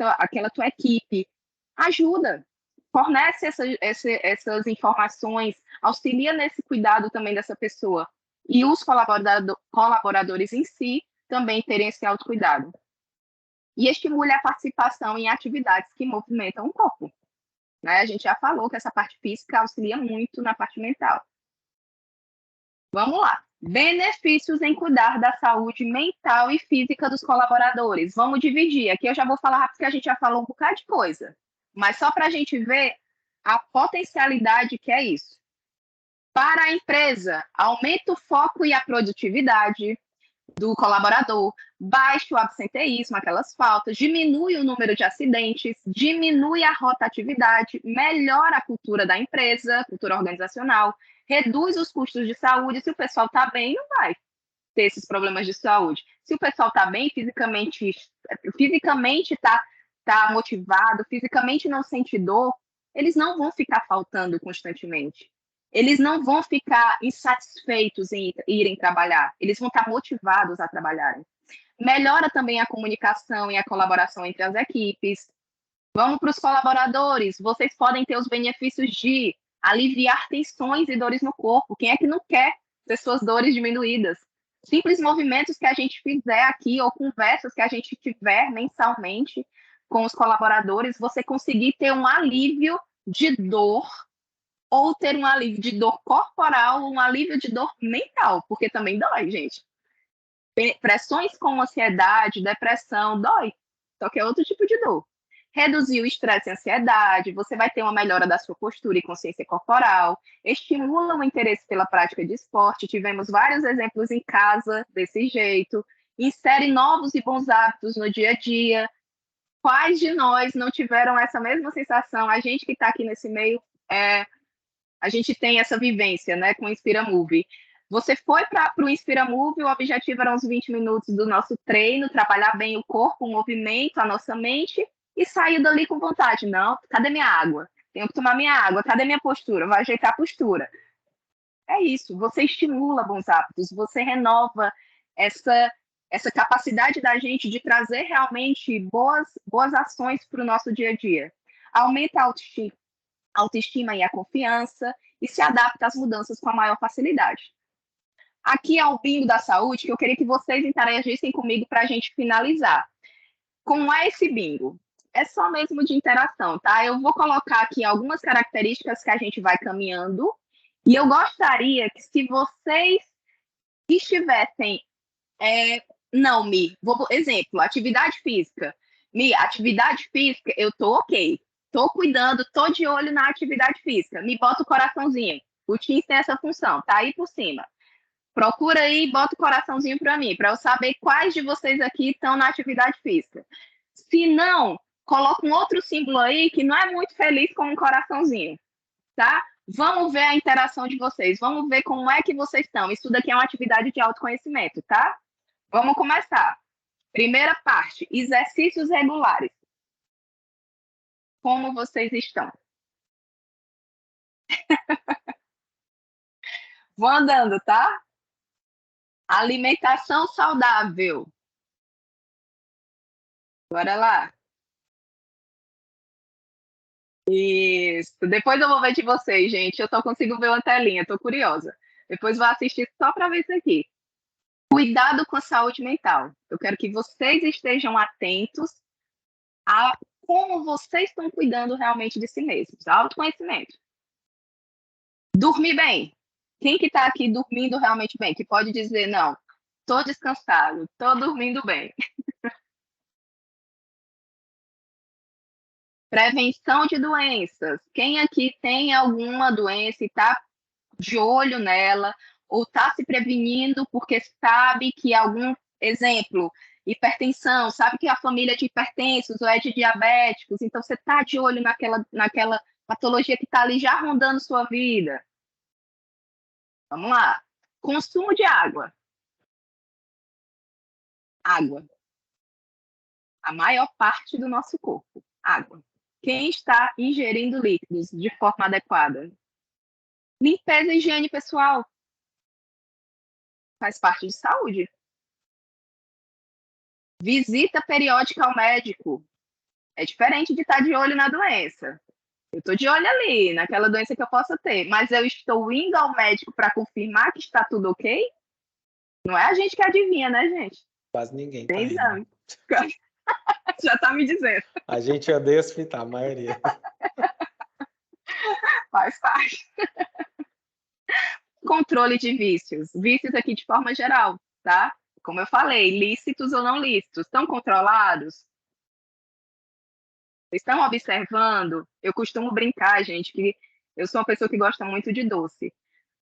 tua equipe, ajuda, fornece essas informações, auxilia nesse cuidado também dessa pessoa. E os colaboradores em si também terem esse autocuidado. E estimule a participação em atividades que movimentam o corpo. Né? A gente já falou que essa parte física auxilia muito na parte mental. Vamos lá. Benefícios em cuidar da saúde mental e física dos colaboradores. Vamos dividir. Aqui eu já vou falar rápido, porque a gente já falou um bocado de coisa. Mas só para a gente ver a potencialidade que é isso. Para a empresa, aumenta o foco e a produtividade do colaborador, baixa o absenteísmo, aquelas faltas, diminui o número de acidentes, diminui a rotatividade, melhora a cultura da empresa, cultura organizacional, reduz os custos de saúde. Se o pessoal está bem, não vai ter esses problemas de saúde. Se o pessoal está bem, fisicamente está motivado, fisicamente não sente dor, eles não vão ficar faltando constantemente. Eles não vão ficar insatisfeitos em irem trabalhar. Eles vão estar motivados a trabalharem. Melhora também a comunicação e a colaboração entre as equipes. Vamos para os colaboradores. Vocês podem ter os benefícios de aliviar tensões e dores no corpo. Quem é que não quer ter suas dores diminuídas? Simples movimentos que a gente fizer aqui ou conversas que a gente tiver mensalmente com os colaboradores, você conseguir ter um alívio de dor ou ter um alívio de dor corporal ou um alívio de dor mental, porque também dói, gente. Pressões como ansiedade, depressão, dói, só que é outro tipo de dor. Reduzir o estresse e a ansiedade, você vai ter uma melhora da sua postura e consciência corporal, estimula o interesse pela prática de esporte, tivemos vários exemplos em casa desse jeito, insere novos e bons hábitos no dia a dia. Quais de nós não tiveram essa mesma sensação? A gente que está aqui nesse meio, a gente tem essa vivência, né, com o Inspira Move. Você foi para o Inspira Move, o objetivo era uns 20 minutos do nosso treino, trabalhar bem o corpo, o movimento, a nossa mente, e saiu dali com vontade. Não, cadê minha água? Tenho que tomar minha água. Cadê minha postura? Vai ajeitar a postura. É isso, você estimula bons hábitos, você renova essa capacidade da gente de trazer realmente boas ações para o nosso dia a dia. Aumenta a autoestima e a confiança e se adapta às mudanças com a maior facilidade. Aqui é o bingo da saúde, que eu queria que vocês interagissem comigo para a gente finalizar. Como é esse bingo? É só mesmo de interação, tá? Eu vou colocar aqui algumas características que a gente vai caminhando e eu gostaria que, se vocês estivessem... exemplo, atividade física. Atividade física, eu tô ok. Tô cuidando, tô de olho na atividade física. Me bota o coraçãozinho. O Teams tem essa função, tá aí por cima. Procura aí e bota o coraçãozinho para mim, para eu saber quais de vocês aqui estão na atividade física. Se não, coloca um outro símbolo aí que não é muito feliz com um coraçãozinho, tá? Vamos ver a interação de vocês, vamos ver como é que vocês estão. Isso daqui é uma atividade de autoconhecimento, tá? Vamos começar. Primeira parte, exercícios regulares. Como vocês estão? Vou andando, tá? Alimentação saudável. Bora lá. Isso. Depois eu vou ver de vocês, gente. Eu só consigo ver uma telinha, tô curiosa. Depois vou assistir só para ver isso aqui. Cuidado com a saúde mental. Eu quero que vocês estejam atentos a como vocês estão cuidando realmente de si mesmos. Autoconhecimento. Dormir bem. Quem que está aqui dormindo realmente bem? Que pode dizer, não, estou descansado, estou dormindo bem. Prevenção de doenças. Quem aqui tem alguma doença e está de olho nela, ou está se prevenindo porque sabe que algum exemplo, hipertensão, sabe que a família é de hipertensos ou é de diabéticos, então você está de olho naquela patologia que está ali já rondando sua vida. Vamos lá. Consumo de água. Água. A maior parte do nosso corpo. Água. Quem está ingerindo líquidos de forma adequada? Limpeza e higiene pessoal. Faz parte de saúde. Visita periódica ao médico. É diferente de estar de olho na doença. Eu estou de olho ali, naquela doença que eu possa ter, mas eu estou indo ao médico para confirmar que está tudo ok? Não é a gente que adivinha, né, gente? Quase ninguém Tem tá exame. indo. Já está me dizendo. A gente odeia hospital, a maioria. Faz parte. Controle de vícios. Vícios aqui de forma geral, tá? Como eu falei, lícitos ou não lícitos. Estão controlados? Estão observando? Eu costumo brincar, gente, que eu sou uma pessoa que gosta muito de doce.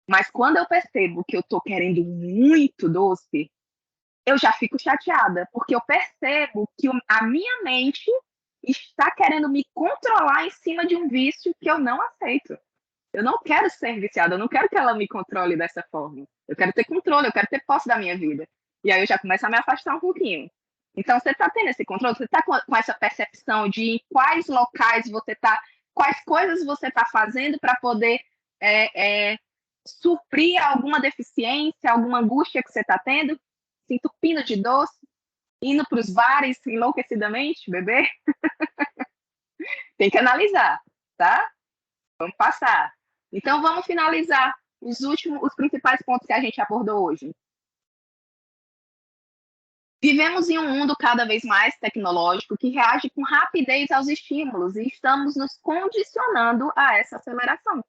Mas quando eu percebo que eu tô querendo muito doce, eu já fico chateada, porque eu percebo que a minha mente está querendo me controlar em cima de um vício que eu não aceito. Eu não quero ser viciada, eu não quero que ela me controle dessa forma. Eu quero ter controle, eu quero ter posse da minha vida. E aí eu já começo a me afastar um pouquinho. Então, você está tendo esse controle? Você está com essa percepção de em quais locais você está, quais coisas você está fazendo para poder suprir alguma deficiência, alguma angústia que você está tendo? Se entupindo de doce, indo para os bares enlouquecidamente, beber? Tem que analisar, tá? Vamos passar. Então, vamos finalizar os principais pontos que a gente abordou hoje. Vivemos em um mundo cada vez mais tecnológico que reage com rapidez aos estímulos e estamos nos condicionando a essa aceleração,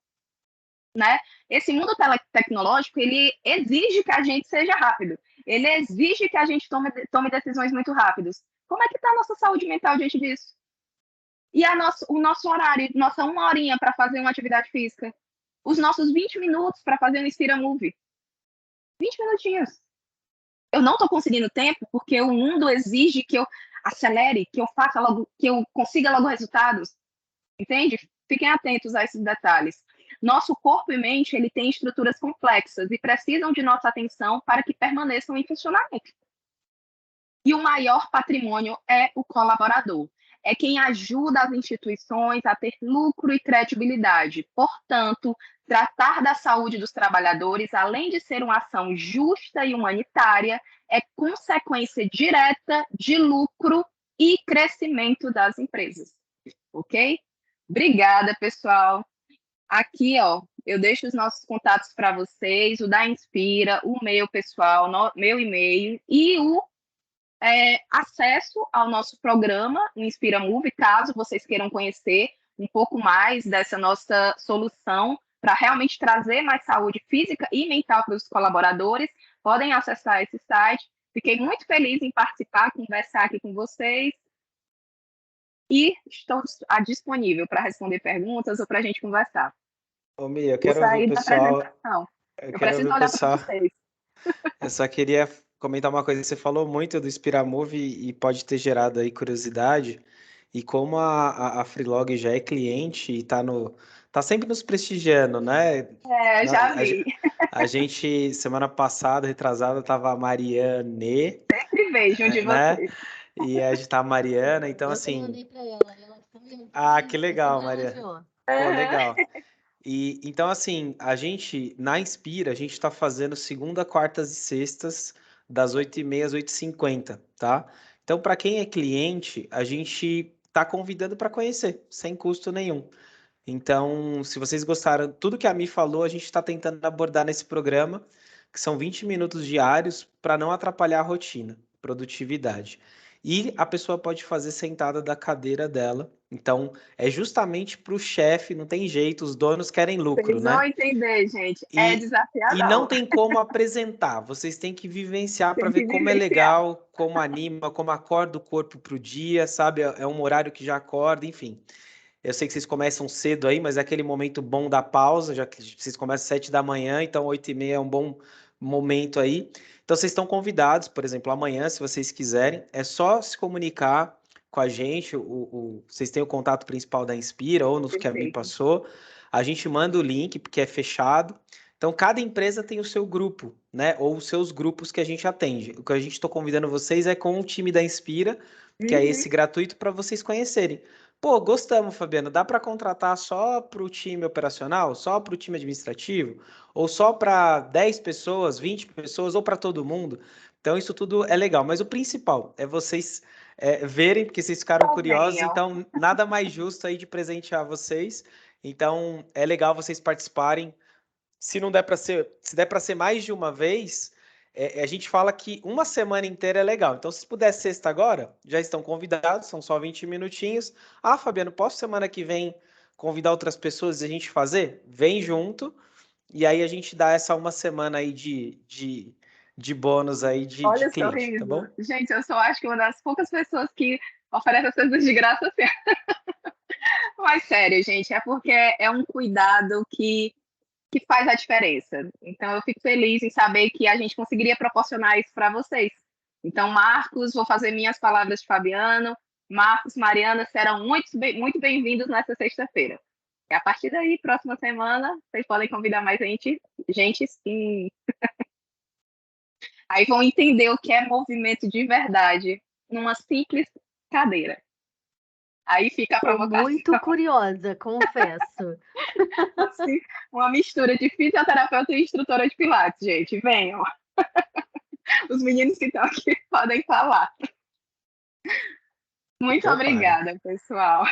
né? Esse mundo tecnológico, ele exige que a gente seja rápido, ele exige que a gente tome decisões muito rápidas. Como é que está a nossa saúde mental diante disso? E o nosso horário, nossa 1 horinha para fazer uma atividade física? Os nossos 20 minutos para fazer um Inspira Move? 20 minutinhos. Eu não estou conseguindo tempo porque o mundo exige que eu acelere, que eu faça logo, que eu consiga logo resultados. Entende? Fiquem atentos a esses detalhes. Nosso corpo e mente, ele tem estruturas complexas e precisam de nossa atenção para que permaneçam em funcionamento. E o maior patrimônio é o colaborador. É quem ajuda as instituições a ter lucro e credibilidade. Portanto, tratar da saúde dos trabalhadores, além de ser uma ação justa e humanitária, é consequência direta de lucro e crescimento das empresas. Ok? Obrigada, pessoal. Aqui, ó, eu deixo os nossos contatos para vocês, o da Inspira, o meu pessoal, meu e-mail e o acesso ao nosso programa, o Inspira Move, caso vocês queiram conhecer um pouco mais dessa nossa solução para realmente trazer mais saúde física e mental para os colaboradores, podem acessar esse site. Fiquei muito feliz em participar, conversar aqui com vocês e estou disponível para responder perguntas ou para a gente conversar. Ô, Mia, eu quero ouvir o pessoal. Eu preciso olhar para vocês. Eu só queria comentar uma coisa. Você falou muito do Inspira Move e pode ter gerado aí curiosidade. E como a Freelog já é cliente e tá sempre nos prestigiando, né? Já vi. A gente, semana passada, retrasada, tava a Mariane. Sempre vejo um de né? vocês. E a gente tá a Mariana, então Eu assim. mandei pra ela, ela foi. Que legal, Ela Mariana. elogiou. Pô, legal. E então, assim, a gente, na Inspira, a gente está fazendo segunda, quartas e sextas, das 8h30 às 8h50, tá? Então, para quem é cliente, a gente está convidando para conhecer, sem custo nenhum. Então, se vocês gostaram, tudo que a Mi falou, a gente está tentando abordar nesse programa, que são 20 minutos diários, para não atrapalhar a rotina, produtividade. E a pessoa pode fazer sentada da cadeira dela. Então, é justamente para o chefe, não tem jeito, os donos querem lucro, Vocês vão né? entender, gente. É E não desafiador. tem como apresentar, vocês têm que vivenciar para Tem ver que como é vivenciar. legal, como anima, como acorda o corpo para o dia, sabe? É um horário que já acorda, enfim. Eu sei que vocês começam cedo aí, mas é aquele momento bom da pausa, já que vocês começam às 7h da manhã, então 8h30 é um bom momento aí. Então vocês estão convidados, por exemplo, amanhã, se vocês quiserem, é só se comunicar com a gente. Vocês têm o contato principal da Inspira ou nos que a Mi Perfeito. passou. A gente manda o link, porque é fechado. Então, cada empresa tem o seu grupo, né? Ou os seus grupos que a gente atende. O que a gente está convidando vocês é com o time da Inspira, que é esse gratuito para vocês conhecerem. Pô, gostamos, Fabiano. Dá para contratar só para o time operacional, só para o time administrativo, ou só para 10 pessoas, 20 pessoas, ou para todo mundo? Então, isso tudo é legal. Mas o principal é vocês verem, porque vocês ficaram curiosos. Venham. Então, nada mais justo aí de presentear vocês. Então, é legal vocês participarem. Se não der para ser, se der para ser mais de uma vez, a gente fala que uma semana inteira é legal. Então, se puder sexta agora, já estão convidados, são só 20 minutinhos. Fabiano, posso semana que vem convidar outras pessoas e a gente fazer? Vem junto, e aí a gente dá essa uma semana aí de bônus aí de Olha o cliente, tá sorriso. bom? Gente, eu só acho que uma das poucas pessoas que oferece as coisas de graça assim. Mas sério, gente, é porque é um cuidado que faz a diferença. Então, eu fico feliz em saber que a gente conseguiria proporcionar isso para vocês. Então, Marcos, vou fazer minhas palavras de Fabiano. Marcos, Mariana serão muito bem-vindos nessa sexta-feira. E a partir daí, próxima semana, vocês podem convidar mais gente. Gente, sim. Aí vão entender o que é movimento de verdade numa simples cadeira. Aí fica a Tô provocação. muito curiosa, confesso. Assim, uma mistura de fisioterapeuta e instrutora de pilates, gente. Venham. Os meninos que estão aqui podem falar. Muito obrigada, pessoal.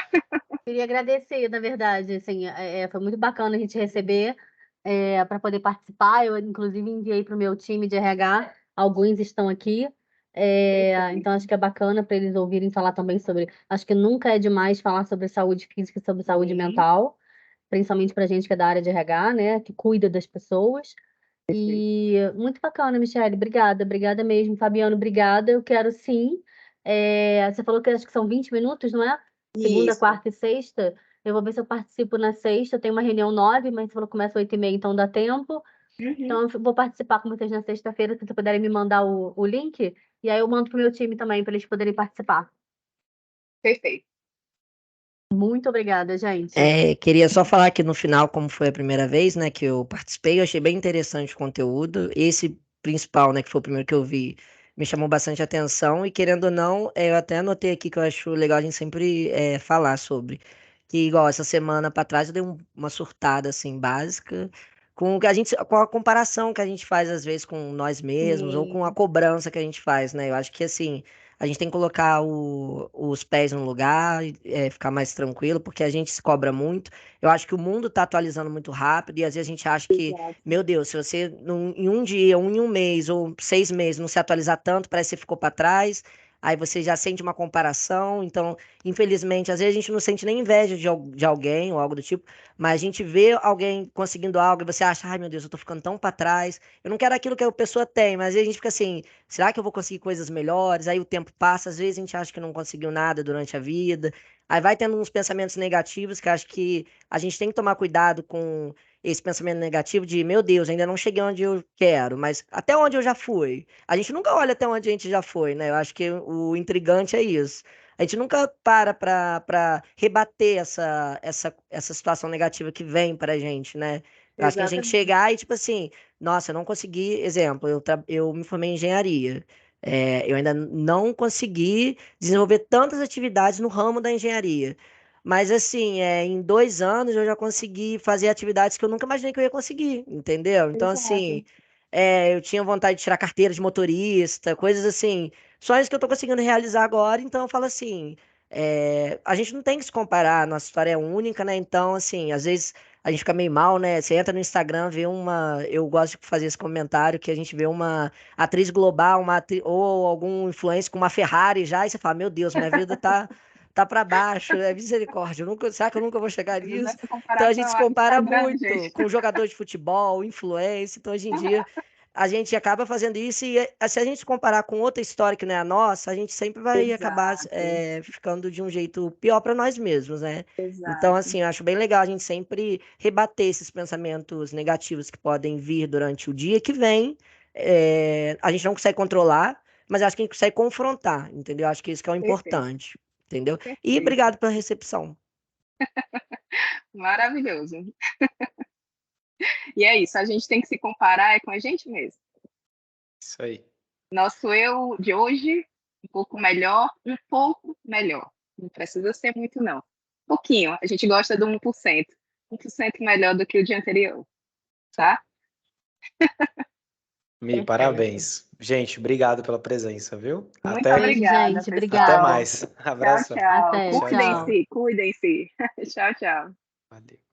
Queria agradecer, na verdade, assim, foi muito bacana a gente receber para poder participar. Eu, inclusive, enviei para o meu time de RH, alguns estão aqui. Então, acho que é bacana para eles ouvirem falar também sobre. Acho que nunca é demais falar sobre saúde física e sobre saúde mental, principalmente para a gente que é da área de RH, né, que cuida das pessoas. E muito bacana, Michele, obrigada mesmo. Fabiano, obrigada. Eu quero sim. Você falou que acho que são 20 minutos, não é? Segunda, Isso. quarta e sexta. Eu vou ver se eu participo na sexta. Eu tenho uma reunião 9, mas você falou que começa 8h30, então dá tempo. Então, eu vou participar com vocês na sexta-feira, se vocês puderem me mandar o link. E aí eu mando pro meu time também, para eles poderem participar. Perfeito. Muito obrigada, gente. Queria só falar que no final, como foi a primeira vez, né, que eu participei, eu achei bem interessante o conteúdo. Esse principal, né, que foi o primeiro que eu vi, me chamou bastante atenção. E querendo ou não, eu até anotei aqui que eu acho legal a gente sempre falar sobre. Que igual essa semana para trás eu dei uma surtada assim básica com o que com a comparação que a gente faz às vezes com nós mesmos ou com a cobrança que a gente faz, né? Eu acho que assim a gente tem que colocar os pés no lugar, ficar mais tranquilo, porque a gente se cobra muito. Eu acho que o mundo está atualizando muito rápido e às vezes a gente acha que, meu Deus, se você em um dia, ou em um mês, ou 6 meses não se atualizar tanto, parece que você ficou para trás. Aí você já sente uma comparação. Então, infelizmente, às vezes a gente não sente nem inveja de alguém ou algo do tipo, mas a gente vê alguém conseguindo algo e você acha, ai meu Deus, eu tô ficando tão para trás. Eu não quero aquilo que a pessoa tem, mas às vezes a gente fica assim, será que eu vou conseguir coisas melhores? Aí o tempo passa, às vezes a gente acha que não conseguiu nada durante a vida. Aí vai tendo uns pensamentos negativos que acho que a gente tem que tomar cuidado com esse pensamento negativo de, meu Deus, ainda não cheguei onde eu quero, mas até onde eu já fui. A gente nunca olha até onde a gente já foi, né? Eu acho que o intrigante é isso. A gente nunca para rebater essa situação negativa que vem pra gente, né? Eu acho que a gente chegar e, tipo assim, nossa, eu não consegui. Exemplo, eu me formei em engenharia. Eu ainda não consegui desenvolver tantas atividades no ramo da engenharia. Mas, assim, em 2 anos eu já consegui fazer atividades que eu nunca imaginei que eu ia conseguir, entendeu? Então, assim, Exato. eu tinha vontade de tirar carteira de motorista, coisas assim. Só isso que eu tô conseguindo realizar agora. Então, eu falo assim, a gente não tem que se comparar, nossa história é única, né? Então, assim, às vezes a gente fica meio mal, né? Você entra no Instagram, vê uma. Eu gosto de fazer esse comentário que a gente vê uma atriz global, ou algum influencer com uma Ferrari já, e você fala, meu Deus, minha vida tá para baixo, é misericórdia. Será que eu nunca vou chegar Mas nisso? nessa Então a gente comparação se lá no compara Instagram, muito gente. com jogador de futebol, influencer. Então hoje em dia a gente acaba fazendo isso e se a gente se comparar com outra história que não é a nossa, a gente sempre vai acabar Exato, ficando de um jeito pior para nós mesmos, né? Então, exato. assim, eu acho bem legal a gente sempre rebater esses pensamentos negativos que podem vir durante o dia que vem. A gente não consegue controlar, mas acho que a gente consegue confrontar, entendeu? Acho que isso que é o Perfeito, importante, entendeu? E perfeito. obrigado pela recepção. Maravilhoso. E é isso, a gente tem que se comparar com a gente mesmo. Isso aí. Nosso eu de hoje, um pouco melhor, um pouco melhor. Não precisa ser muito, não. Pouquinho, a gente gosta do 1%. 1% melhor do que o dia anterior, tá? Mi, Perfeito. parabéns. Gente, obrigado pela presença, viu? Muito Beijo, obrigada, gente. Até pessoal. Obrigada. mais. Tchau, Abração. tchau. Até. Tchau, tchau. Tchau. Cuidem-se, cuidem-se. Tchau, tchau. Valeu.